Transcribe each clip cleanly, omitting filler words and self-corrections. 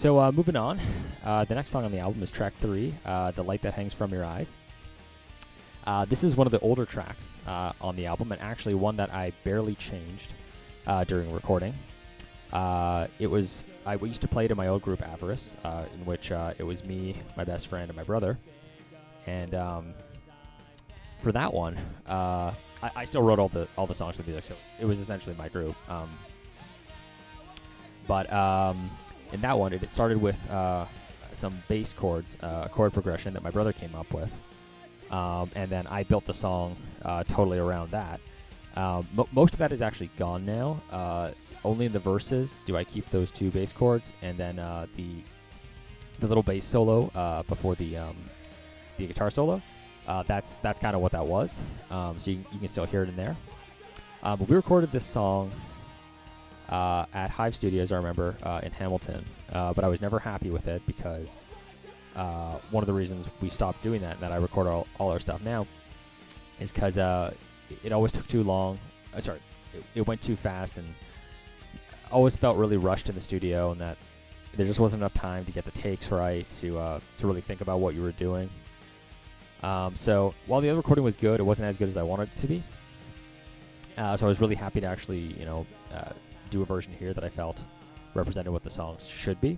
So moving on, the next song on the album is track 3, The Light That Hangs From Your Eyes. This is one of the older tracks on the album, and actually one that I barely changed during recording. We used to play it in my old group Avarice, in which it was me, my best friend, and my brother. And for that one, I still wrote all the songs for the music, so it was essentially my group. But in that one, it started with some bass chords, chord progression that my brother came up with. And then I built the song totally around that. Most of that is actually gone now. Only in the verses do I keep those 2 bass chords, and then the little bass solo before the guitar solo. That's kind of what that was. So you can still hear it in there. But we recorded this song at Hive Studios, I remember, in Hamilton. But I was never happy with it because one of the reasons we stopped doing that and that I record all our stuff now is because it always took too long. It went too fast and always felt really rushed in the studio, and that there just wasn't enough time to get the takes right to really think about what you were doing. So while the other recording was good, it wasn't as good as I wanted it to be. So I was really happy to actually, do a version here that I felt represented what the songs should be.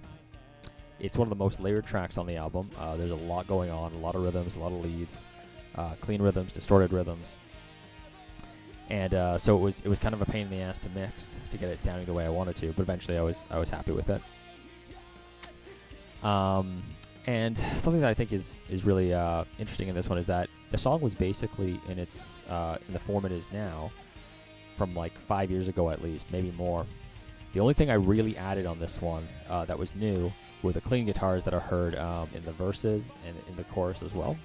It's one of the most layered tracks on the album. There's a lot going on, a lot of rhythms, a lot of leads, clean rhythms, distorted rhythms. And so it was kind of a pain in the ass to mix to get it sounding the way I wanted to, but eventually I was happy with it. And something that I think is really interesting in this one is that the song was basically in the form it is now from like 5 years ago at least, maybe more. The only thing I really added on this one that was new were the clean guitars that are heard in the verses and in the chorus as well.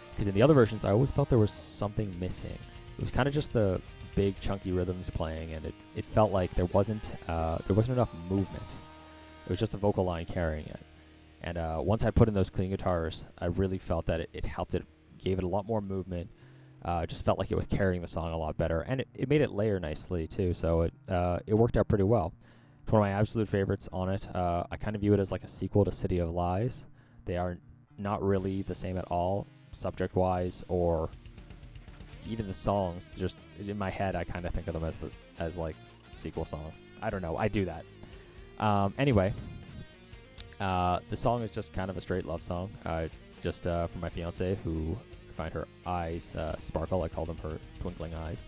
Because in the other versions, I always felt there was something missing. It was kind of just the big chunky rhythms playing, and it felt like there wasn't enough movement. It was just the vocal line carrying it. And once I put in those clean guitars, I really felt that it helped it, gave it a lot more movement. Just felt like it was carrying the song a lot better, and it made it layer nicely too. So it worked out pretty well. It's one of my absolute favorites on it. I kind of view it as like a sequel to City of Lies. They are not really the same at all, subject-wise, or even the songs. Just in my head, I kind of think of them as like sequel songs. I don't know. I do that. Anyway, the song is just kind of a straight love song. Just for my fiance, who I find her eyes sparkle. I call them her twinkling eyes,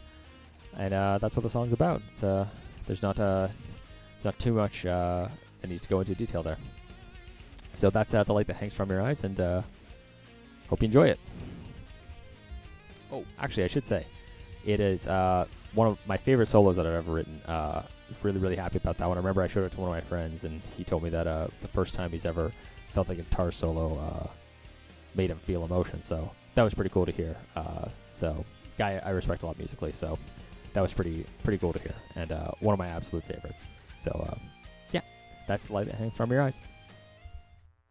and that's what the song's about. It's there's not too much that needs to go into detail there. So that's The Light That Hangs From Your Eyes, and hope you enjoy it. Oh, actually, I should say, it is one of my favorite solos that I've ever written. Really, really happy about that one. I remember I showed it to one of my friends, and he told me that it was the first time he's ever felt like a guitar solo made him feel emotion. So that was pretty cool to hear. So guy I respect a lot musically, so that was pretty cool to hear, and one of my absolute favorites. So yeah, that's The Light That Hangs From Your Eyes.